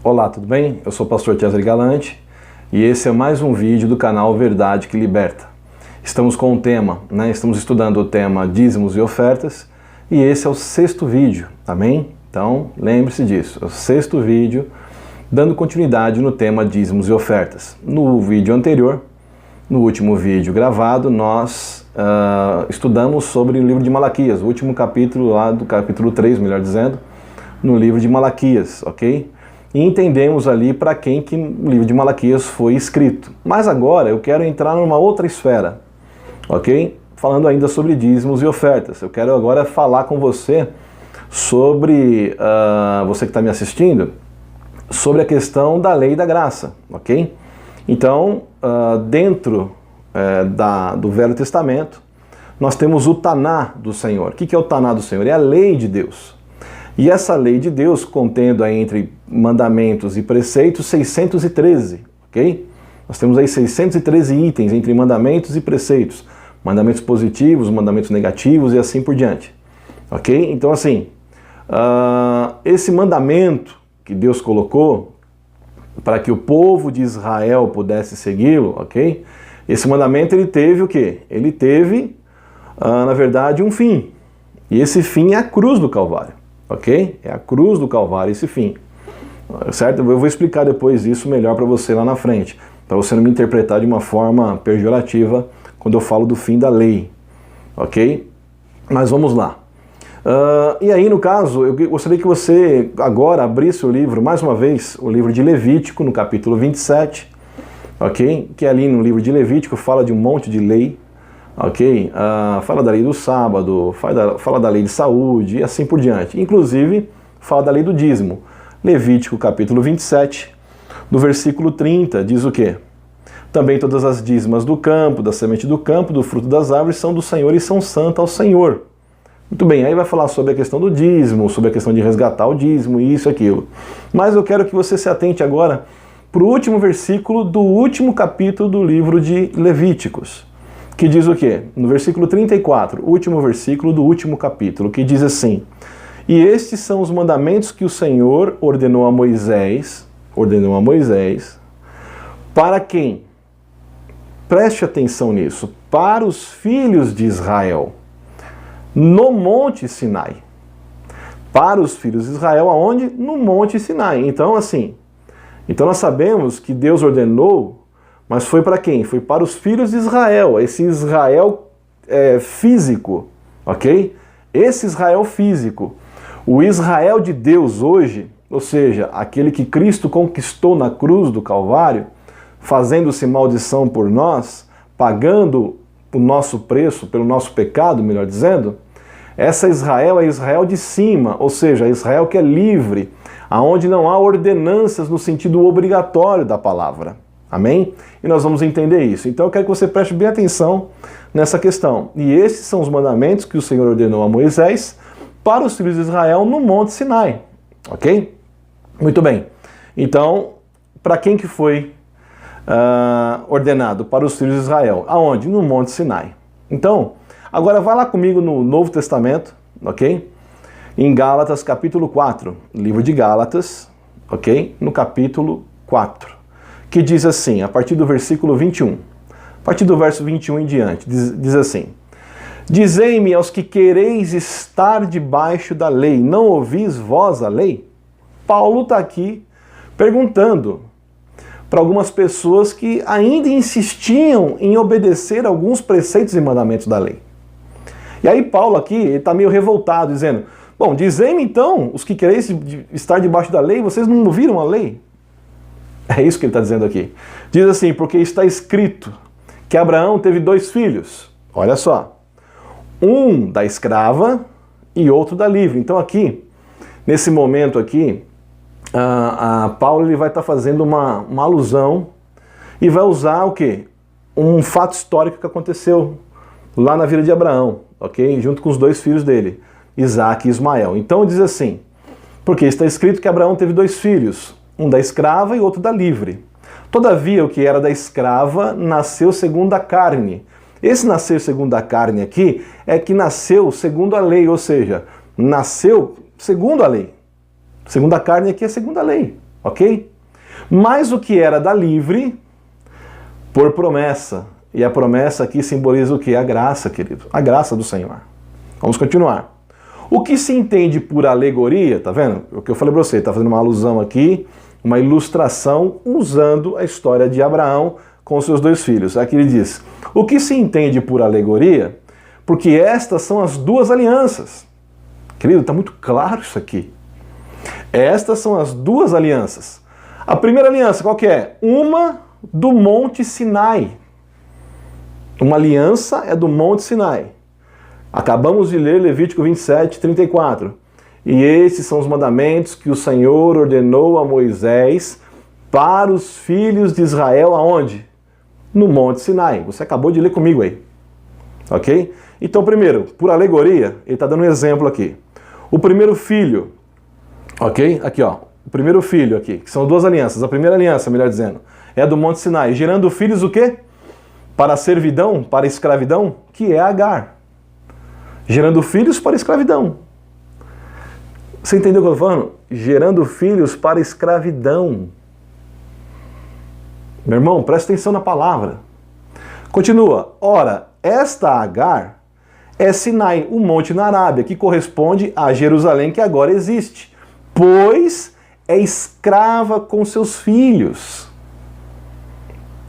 Olá, tudo bem? Eu sou o pastor César Galante e esse é mais um vídeo do canal Verdade que Liberta. Estamos com um tema, estamos estudando o tema dízimos e ofertas e esse é o 6º vídeo, amém? Então, lembre-se disso, é o 6º vídeo dando continuidade no tema dízimos e ofertas. No vídeo anterior, no último vídeo gravado, nós estudamos sobre o livro de Malaquias, o último capítulo lá do capítulo 3, melhor dizendo, no livro de Malaquias, ok? E entendemos ali para quem que o livro de Malaquias foi escrito. Mas agora eu quero entrar numa outra esfera, ok? Falando ainda sobre dízimos e ofertas. Eu quero agora falar com você sobre, você que está me assistindo, sobre a questão da lei da graça, ok? Então, dentro do Velho Testamento, nós temos o Taná do Senhor. O que é o Taná do Senhor? É a lei de Deus. E essa lei de Deus, contendo aí entre mandamentos e preceitos, 613, ok? Nós temos aí 613 itens entre mandamentos e preceitos. Mandamentos positivos, mandamentos negativos e assim por diante, ok? Então assim, esse mandamento que Deus colocou para que o povo de Israel pudesse segui-lo, ok? Esse mandamento ele teve o quê? Ele teve, na verdade, um fim. E esse fim é a cruz do Calvário. Ok? É a cruz do Calvário esse fim. Certo? Eu vou explicar depois isso melhor para você lá na frente, para você não me interpretar de uma forma pejorativa quando eu falo do fim da lei. Ok? Mas vamos lá. E aí, no caso, eu gostaria que você agora abrisse o livro, mais uma vez, o livro de Levítico, no capítulo 27, ok? Que ali no livro de Levítico fala de um monte de lei. Ok? Fala da lei do sábado, fala da lei de saúde e assim por diante. Inclusive, fala da lei do dízimo. Levítico capítulo 27, no versículo 30, diz o quê? Também todas as dízimas do campo, da semente do campo, do fruto das árvores são do Senhor e são santas ao Senhor. Muito bem, aí vai falar sobre a questão do dízimo, sobre a questão de resgatar o dízimo, isso e aquilo. Mas eu quero que você se atente agora para o último versículo do último capítulo do livro de Levíticos. Que diz o quê? No versículo 34, último versículo do último capítulo, que diz assim: E estes são os mandamentos que o Senhor ordenou a Moisés, para quem? Preste atenção nisso, para os filhos de Israel, no Monte Sinai. Para os filhos de Israel, aonde? No Monte Sinai. Então, assim, nós sabemos que Deus ordenou. Mas foi para quem? Foi para os filhos de Israel, esse Israel físico, ok? Esse Israel físico. O Israel de Deus hoje, ou seja, aquele que Cristo conquistou na cruz do Calvário, fazendo-se maldição por nós, pagando o nosso preço pelo nosso pecado, melhor dizendo, essa Israel é Israel de cima, ou seja, Israel que é livre, aonde não há ordenanças no sentido obrigatório da palavra. Amém? E nós vamos entender isso. Então eu quero que você preste bem atenção nessa questão. E esses são os mandamentos que o Senhor ordenou a Moisés para os filhos de Israel no Monte Sinai. Ok? Muito bem. Então, para quem que foi ordenado? Para os filhos de Israel. Aonde? No Monte Sinai. Então, agora vai lá comigo no Novo Testamento, ok? Em Gálatas capítulo 4. Livro de Gálatas, ok? No capítulo 4. Que diz assim, a partir do versículo 21, a partir do verso 21 em diante, diz assim: Dizei-me aos que quereis estar debaixo da lei, não ouvis vós a lei? Paulo está aqui perguntando para algumas pessoas que ainda insistiam em obedecer alguns preceitos e mandamentos da lei. E aí Paulo aqui está meio revoltado, dizendo, bom, dizei-me então, os que quereis estar debaixo da lei, vocês não ouviram a lei? É isso que ele está dizendo aqui. Diz assim, porque está escrito que Abraão teve 2 filhos. Olha só. Um da escrava e outro da livre. Então aqui, nesse momento aqui, Paulo ele vai estar fazendo uma alusão e vai usar o quê? Um fato histórico que aconteceu lá na vida de Abraão, ok? Junto com os 2 filhos dele, Isaque e Ismael. Então diz assim, porque está escrito que Abraão teve 2 filhos, um da escrava e outro da livre. Todavia, o que era da escrava nasceu segundo a carne. Esse nascer segundo a carne aqui é que nasceu segundo a lei, ou seja, nasceu segundo a lei. Segundo a carne aqui é segundo a lei. ok? Mas o que era da livre, por promessa. E a promessa aqui simboliza o quê? A graça, querido. A graça do Senhor. Vamos continuar. O que se entende por alegoria, tá vendo? O que eu falei para você, tá fazendo uma alusão aqui, uma ilustração usando a história de Abraão com seus 2 filhos. Aqui ele diz, o que se entende por alegoria, porque estas são as 2 alianças. Querido, está muito claro isso aqui. Estas são as 2 alianças. A primeira aliança, qual que é? Uma do Monte Sinai. Uma aliança é do Monte Sinai. Acabamos de ler Levítico 27, 34. E esses são os mandamentos que o Senhor ordenou a Moisés para os filhos de Israel, aonde? No Monte Sinai. Você acabou de ler comigo aí. Ok? Então, primeiro, por alegoria, ele está dando um exemplo aqui. O primeiro filho, ok? Aqui, ó. O primeiro filho aqui, que são 2 alianças. A primeira aliança, melhor dizendo, é do Monte Sinai, gerando filhos o quê? Para a servidão, para a escravidão, que é Agar. Gerando filhos para a escravidão. Você entendeu o que eu estou falando? Gerando filhos para a escravidão. Meu irmão, presta atenção na palavra. Continua. Ora, esta Agar é Sinai, o monte na Arábia, que corresponde a Jerusalém que agora existe, pois é escrava com seus filhos.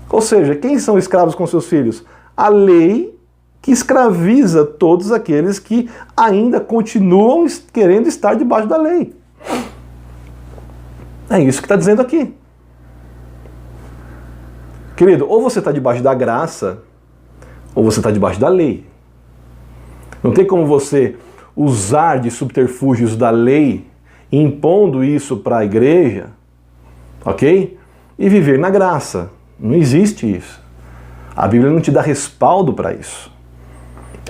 Ou seja, quem são escravos com seus filhos? A lei que escraviza todos aqueles que ainda continuam querendo estar debaixo da lei. É isso que está dizendo aqui. Querido, ou você está debaixo da graça, ou você está debaixo da lei. Não tem como você usar de subterfúgios da lei, impondo isso para a igreja, ok? E viver na graça. Não existe isso. A Bíblia não te dá respaldo para isso.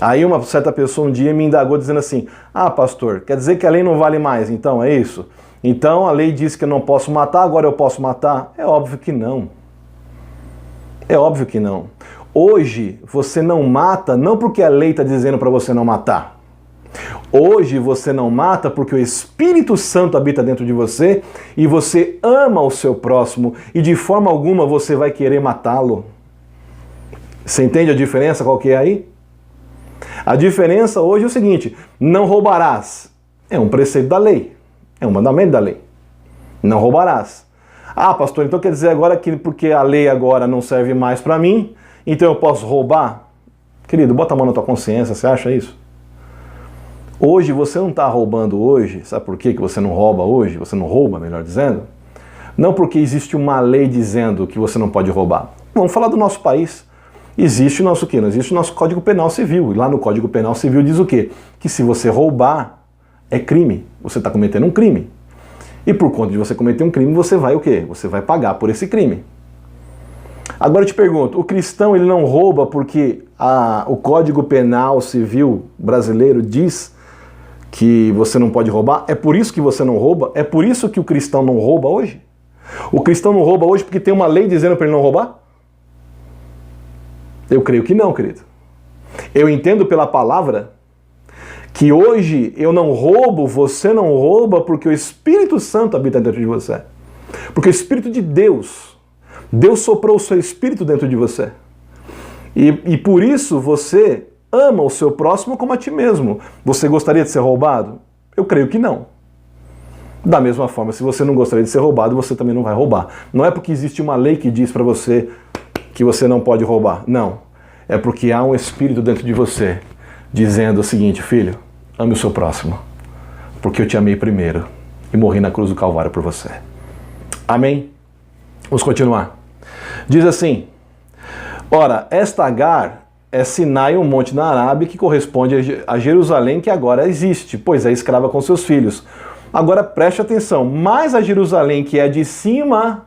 Aí uma certa pessoa um dia me indagou dizendo assim, ah, pastor, quer dizer que a lei não vale mais, então é isso? Então a lei diz que eu não posso matar, agora eu posso matar? É óbvio que não. É óbvio que não. Hoje você não mata não porque a lei está dizendo para você não matar. Hoje você não mata porque o Espírito Santo habita dentro de você e você ama o seu próximo e de forma alguma você vai querer matá-lo. Você entende a diferença qual que é aí? A diferença hoje é o seguinte, não roubarás. É um preceito da lei, é um mandamento da lei. Não roubarás. Ah, pastor, então quer dizer agora que porque a lei agora não serve mais para mim, então eu posso roubar? Querido, bota a mão na tua consciência, você acha isso? Hoje você não está roubando hoje, sabe por que você não rouba hoje? Você não rouba, melhor dizendo? Não porque existe uma lei dizendo que você não pode roubar. Vamos falar do nosso país. Existe o nosso quê? Não existe o nosso Código Penal Civil. E lá no Código Penal Civil diz o quê? Que se você roubar, é crime. Você está cometendo um crime. E por conta de você cometer um crime, você vai o quê? Você vai pagar por esse crime. Agora eu te pergunto, o cristão ele não rouba porque o Código Penal Civil brasileiro diz que você não pode roubar? É por isso que você não rouba? É por isso que o cristão não rouba hoje? O cristão não rouba hoje porque tem uma lei dizendo para ele não roubar? Eu creio que não, querido. Eu entendo pela palavra que hoje eu não roubo, você não rouba, porque o Espírito Santo habita dentro de você. Porque o Espírito de Deus, Deus soprou o seu Espírito dentro de você. E por isso você ama o seu próximo como a ti mesmo. Você gostaria de ser roubado? Eu creio que não. Da mesma forma, se você não gostaria de ser roubado, você também não vai roubar. Não é porque existe uma lei que diz para você que você não pode roubar. Não. É porque há um Espírito dentro de você dizendo o seguinte, filho, ame o seu próximo, porque eu te amei primeiro e morri na cruz do Calvário por você. Amém? Vamos continuar. Diz assim, ora, esta Agar é Sinai, um monte na Arábia, que corresponde a Jerusalém, que agora existe, pois é escrava com seus filhos. Agora preste atenção, mas a Jerusalém que é de cima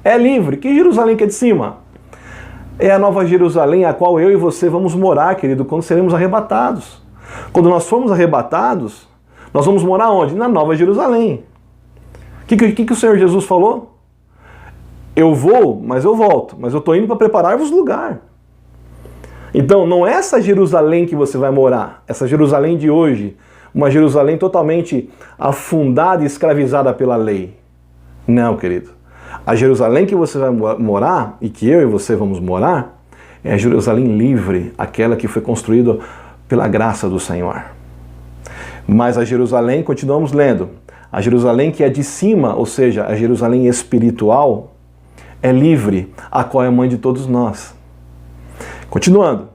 é livre. Que Jerusalém que é de cima? É a nova Jerusalém, a qual eu e você vamos morar, querido, quando seremos arrebatados. Quando nós formos arrebatados, nós vamos morar onde? Na nova Jerusalém. O que o Senhor Jesus falou? Eu vou, mas eu volto. Mas eu estou indo para preparar-vos lugar. Então, não é essa Jerusalém que você vai morar. Essa Jerusalém de hoje. Uma Jerusalém totalmente afundada e escravizada pela lei. Não, querido. A Jerusalém que você vai morar, e que eu e você vamos morar, é a Jerusalém livre, aquela que foi construída pela graça do Senhor. Mas a Jerusalém, continuamos lendo, a Jerusalém que é de cima, ou seja, a Jerusalém espiritual, é livre, a qual é a mãe de todos nós. Continuando.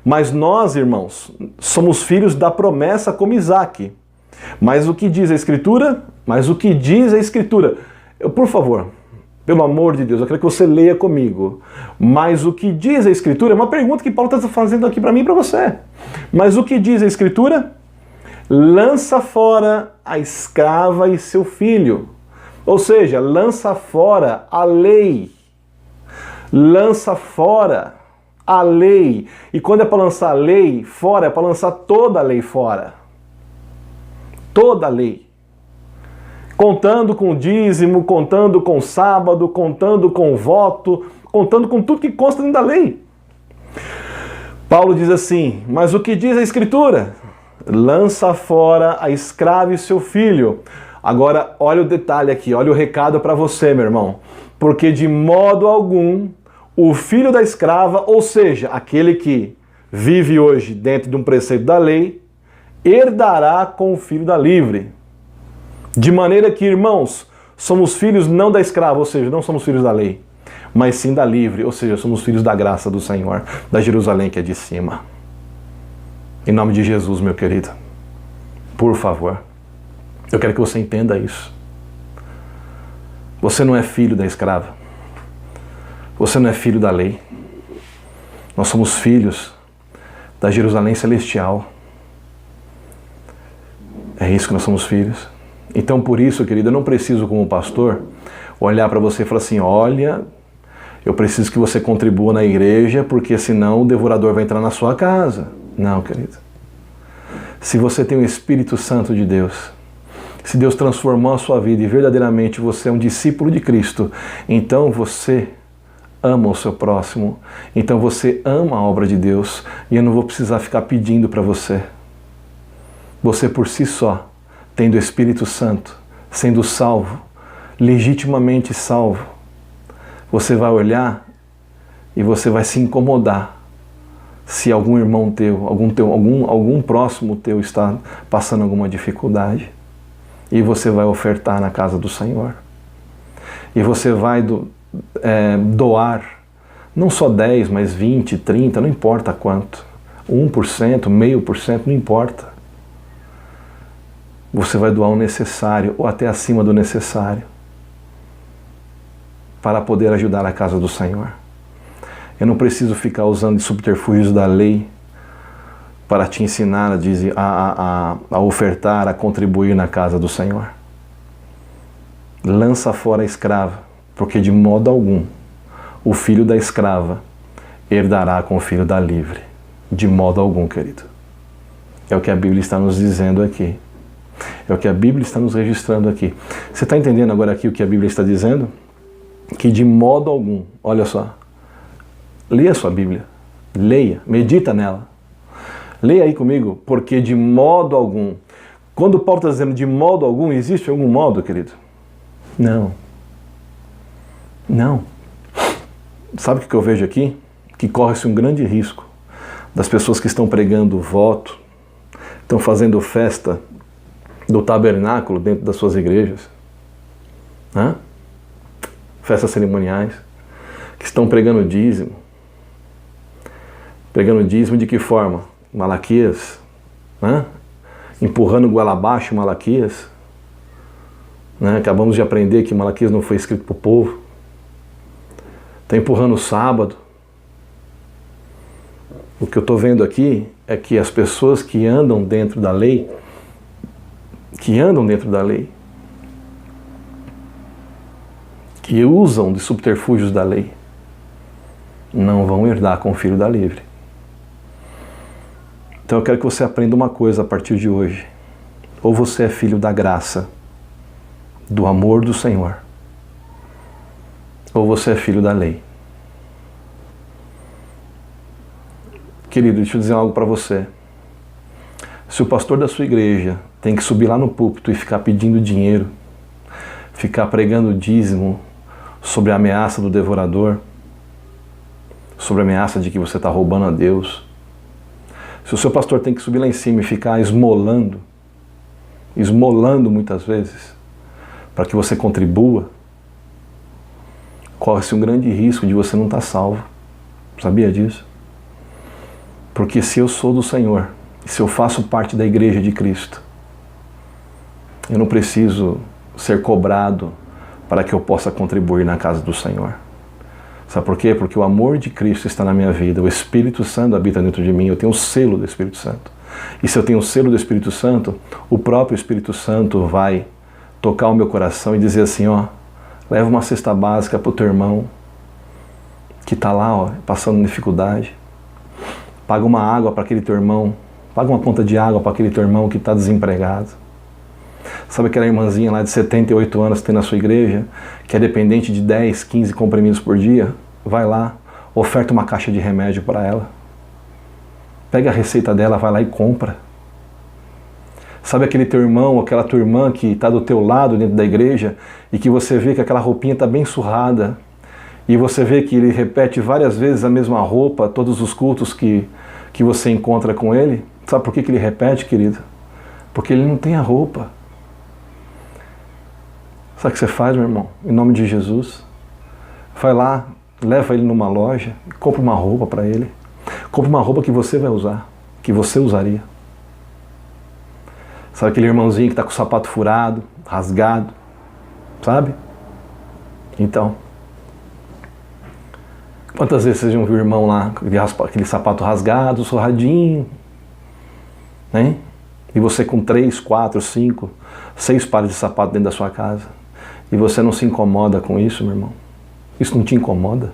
Mas nós, irmãos, somos filhos da promessa como Isaque. Mas o que diz a Escritura? Mas o que diz a Escritura? Por favor, pelo amor de Deus, eu quero que você leia comigo. Mas o que diz a Escritura? É uma pergunta que Paulo está fazendo aqui para mim e para você. Mas o que diz a Escritura? Lança fora a escrava e seu filho. Ou seja, lança fora a lei. Lança fora a lei. E quando é para lançar a lei fora, é para lançar toda a lei fora. Toda a lei. Contando com o dízimo, contando com o sábado, contando com o voto, contando com tudo que consta dentro da lei. Paulo diz assim, mas o que diz a Escritura? Lança fora a escrava e seu filho. Agora, olha o detalhe aqui, olha o recado para você, meu irmão. Porque de modo algum, o filho da escrava, ou seja, aquele que vive hoje dentro de um preceito da lei, herdará com o filho da livre. De maneira que, irmãos, somos filhos não da escrava, ou seja, não somos filhos da lei, mas sim da livre, ou seja, somos filhos da graça do Senhor, da Jerusalém que é de cima. Em nome de Jesus, meu querido, por favor, eu quero que você entenda isso. Você não é filho da escrava. Você não é filho da lei. Nós somos filhos da Jerusalém celestial. É isso que nós somos filhos. Então, por isso, querido, eu não preciso, como pastor, olhar para você e falar assim, olha, eu preciso que você contribua na igreja, porque senão o devorador vai entrar na sua casa. Não, querido. Se você tem o Espírito Santo de Deus, se Deus transformou a sua vida e verdadeiramente você é um discípulo de Cristo, então você ama o seu próximo, então você ama a obra de Deus, e eu não vou precisar ficar pedindo para você. Você por si só, tendo o Espírito Santo, sendo salvo, legitimamente salvo, você vai olhar e você vai se incomodar se algum irmão teu, algum próximo teu está passando alguma dificuldade, e você vai ofertar na casa do Senhor. E você vai doar, não só 10, mas 20, 30, não importa quanto, 1%, 0,5%, não importa. Você vai doar o necessário, ou até acima do necessário, para poder ajudar a casa do Senhor. Eu não preciso ficar usando subterfúgios da lei para te ensinar a ofertar, a contribuir na casa do Senhor. Lança fora a escrava, porque de modo algum o filho da escrava herdará com o filho da livre. De modo algum, querido. É o que a Bíblia está nos dizendo aqui. É o que a Bíblia está nos registrando aqui. Você está entendendo agora aqui o que a Bíblia está dizendo? Que de modo algum, olha só, leia a sua Bíblia, leia, medita nela. Leia aí comigo, porque de modo algum. Quando Paulo está dizendo de modo algum, existe algum modo, querido? Não. Não. Sabe o que eu vejo aqui? Que corre-se um grande risco das pessoas que estão pregando voto, estão fazendo festa do tabernáculo dentro das suas igrejas, festas cerimoniais, que estão pregando dízimo. Pregando dízimo de que forma? Malaquias, empurrando goela abaixo Malaquias. Acabamos de aprender que Malaquias não foi escrito para o povo. Está empurrando o sábado. O que eu estou vendo aqui é que as pessoas que andam dentro da lei, que usam de subterfúgios da lei, não vão herdar com o filho da livre. Então eu quero que você aprenda uma coisa a partir de hoje. Ou você é filho da graça, do amor do Senhor, ou você é filho da lei. Querido, deixa eu dizer algo para você. Se o pastor da sua igreja tem que subir lá no púlpito e ficar pedindo dinheiro, ficar pregando dízimo sobre a ameaça do devorador, sobre a ameaça de que você está roubando a Deus. Se o seu pastor tem que subir lá em cima e ficar esmolando muitas vezes, para que você contribua, corre-se um grande risco de você não estar salvo. Sabia disso? Porque se eu sou do Senhor, se eu faço parte da igreja de Cristo, eu não preciso ser cobrado para que eu possa contribuir na casa do Senhor. Sabe por quê? Porque o amor de Cristo está na minha vida, o Espírito Santo habita dentro de mim, eu tenho o selo do Espírito Santo. E se eu tenho o selo do Espírito Santo, o próprio Espírito Santo vai tocar o meu coração e dizer assim, ó, leva uma cesta básica para o teu irmão que está lá, ó, passando dificuldade. Paga uma água para aquele teu irmão, paga uma conta de água para aquele teu irmão que está desempregado. Sabe aquela irmãzinha lá de 78 anos que tem na sua igreja, que é dependente de 10, 15 comprimidos por dia? Vai lá, oferta uma caixa de remédio para ela. Pega a receita dela, vai lá e compra. Sabe aquele teu irmão, aquela tua irmã que está do teu lado dentro da igreja e que você vê que aquela roupinha está bem surrada e você vê que ele repete várias vezes a mesma roupa, todos os cultos que você encontra com ele? Sabe por que ele repete, querido? Porque ele não tem a roupa. Sabe o que você faz, meu irmão? Em nome de Jesus, vai lá, leva ele numa loja, compra uma roupa para ele. Compra uma roupa que você vai usar, que você usaria. Sabe aquele irmãozinho que está com o sapato furado, rasgado, sabe? Então, quantas vezes vocês já viram o irmão lá, aquele sapato rasgado, surradinho, né? E você com 3, 4, 5, 6 pares de sapato dentro da sua casa. E você não se incomoda com isso, meu irmão? Isso não te incomoda?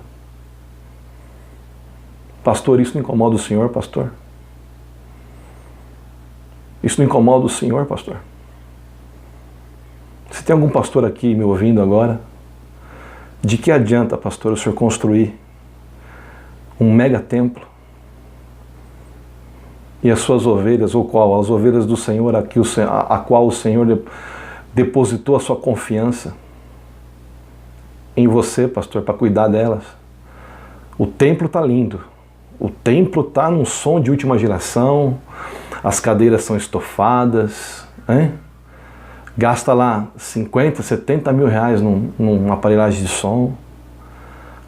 Pastor, isso não incomoda o senhor, pastor? Isso não incomoda o senhor, pastor? Se tem algum pastor aqui me ouvindo agora, de que adianta, pastor, o senhor construir um mega templo e as suas ovelhas, ou qual? As ovelhas do Senhor, a qual o Senhor depositou a sua confiança em você, pastor, para cuidar delas. O templo está lindo. O templo está num som de última geração, as cadeiras são estofadas, hein? Gasta lá 50, 70 mil reais numa aparelhagem de som,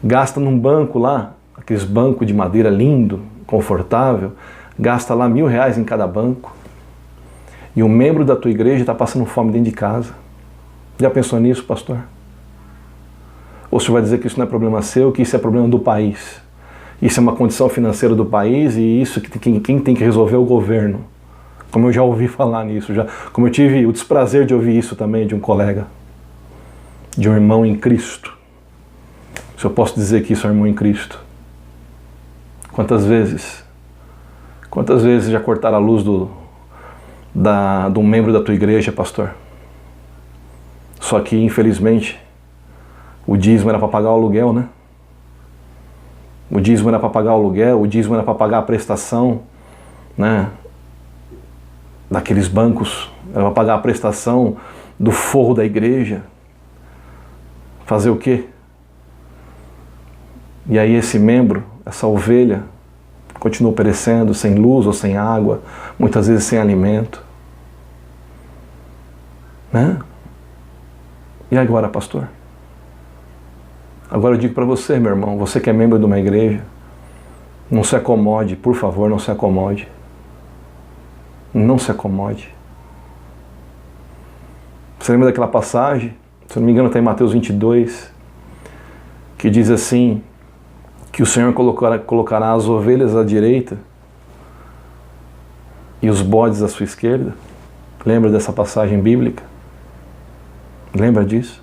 gasta num banco lá, aqueles bancos de madeira lindo, confortável, gasta lá R$1.000 em cada banco, e um membro da tua igreja está passando fome dentro de casa. Já pensou nisso, pastor? Ou você vai dizer que isso não é problema seu, que isso é problema do país? Isso é uma condição financeira do país e isso quem tem que resolver é o governo. Como eu já ouvi falar nisso, como eu tive o desprazer de ouvir isso também de um colega, de um irmão em Cristo. Se eu posso dizer que isso é um irmão em Cristo. Quantas vezes já cortaram a luz de um membro da tua igreja, pastor? Só que, infelizmente, o dízimo era para pagar o aluguel, né? O dízimo era para pagar o aluguel, o dízimo era para pagar a prestação, né? Daqueles bancos, era para pagar a prestação do forro da igreja. Fazer o quê? E aí esse membro, essa ovelha, continua perecendo, sem luz ou sem água, muitas vezes sem alimento. Né? E agora, pastor? Agora eu digo para você, meu irmão, você que é membro de uma igreja, não se acomode, por favor, não se acomode. Não se acomode. Você lembra daquela passagem, se não me engano está em Mateus 22, que diz assim, que o Senhor colocará as ovelhas à direita e os bodes à sua esquerda? Lembra dessa passagem bíblica? Lembra disso?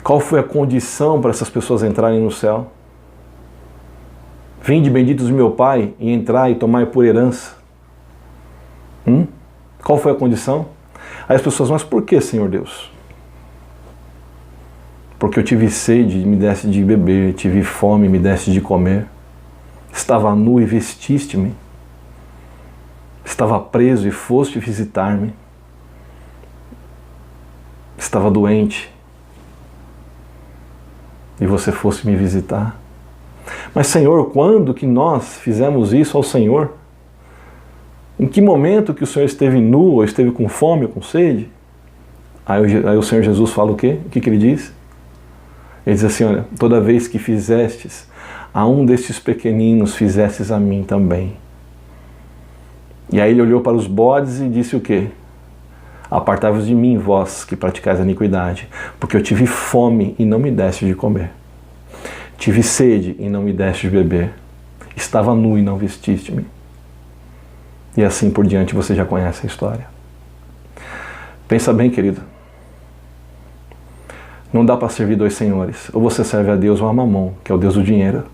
Qual foi a condição para essas pessoas entrarem no céu? Vinde benditos do meu Pai e entrai e tomai por herança. Qual foi a condição? Aí as pessoas, mas por que, Senhor Deus? Porque eu tive sede, me deste de beber, tive fome, me deste de comer. Estava nu e vestiste-me. Estava preso e foste visitar-me. estava doente e você fosse me visitar. Mas, Senhor, quando que nós fizemos isso ao Senhor? Em que momento que o Senhor esteve nu, ou esteve com fome, ou com sede? Aí o Senhor Jesus fala o quê? O que ele diz? Ele diz assim, olha, toda vez que fizestes a um destes pequeninos, fizestes a mim também. E aí ele olhou para os bodes e disse o quê? Apartai-vos de mim, vós que praticais a iniquidade, porque eu tive fome e não me deste de comer. Tive sede e não me deste de beber. Estava nu e não vestiste-me. E assim por diante, você já conhece a história. Pensa bem, querido. Não dá para servir dois senhores. Ou você serve a Deus ou a Mamon, que é o Deus do dinheiro.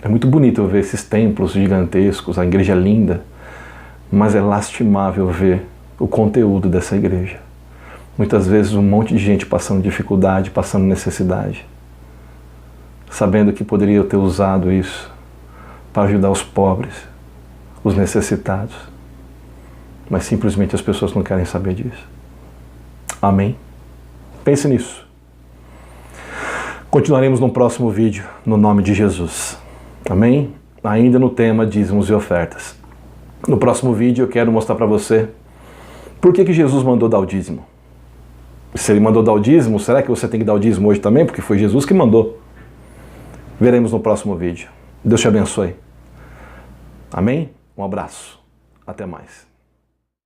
É muito bonito eu ver esses templos gigantescos, a igreja linda, mas é lastimável ver o conteúdo dessa igreja. Muitas vezes um monte de gente passando dificuldade, passando necessidade, sabendo que poderia ter usado isso para ajudar os pobres, os necessitados, mas simplesmente as pessoas não querem saber disso. Amém? Pense nisso. Continuaremos no próximo vídeo, no nome de Jesus. Amém? Ainda no tema dízimos e ofertas. No próximo vídeo eu quero mostrar para você por que Jesus mandou dar o dízimo. Se ele mandou dar o dízimo, será que você tem que dar o dízimo hoje também? Porque foi Jesus que mandou. Veremos no próximo vídeo. Deus te abençoe. Amém? Um abraço. Até mais.